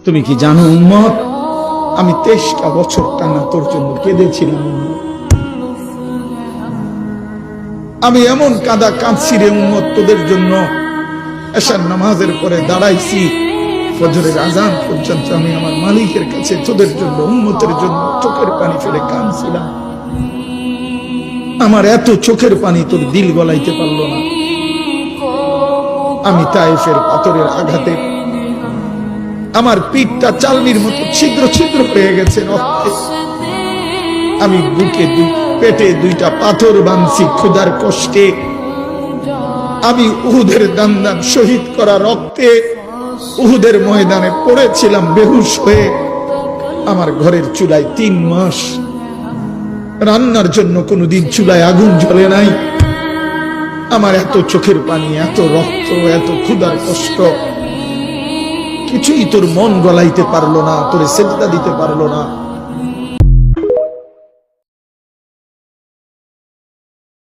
তুমি কি জানো উম্মত, আমি 23টা বছর টানা তোর জন্য কেঁদেছিলাম। আমি এমন কাঁদা কাঁদছি রে উম্মত তোদের জন্য। এশার নামাজের পরে দাঁড়াইছি, ফজরের আজান পর্যন্ত আমি আমার মালিকের কাছে তোদের জন্য, উম্মতের জন্য চোখের পানি ফেলে কাঁদছিলাম। আমার এত চোখের পানি তোর দিল গলাইতে পারলো না। আমি তায়েফের পাথরের আঘাতে আমার পিঠটা চালনির মতো ছিদ্র ছিদ্র হয়ে গেছে রক্তে। আমি বুকে পেটে 2টা পাথর বাঁধছি ক্ষুধার কষ্টে। আমি উহুদের দান শহীদ করা রক্তে উহুদের ময়দানে পড়েছিলাম বেহুশ হয়ে। আমার ঘরের চুলায় 3 মাস রান্নার জন্য কোনোদিন চুলায় আগুন জ্বলে নাই। আমার এত চোখের পানি, এত রক্ত, এত ক্ষুধার কষ্ট, কিছুই তোর মন গলাইতে পারলো না, তোরে সেজদা দিতে পারলো না।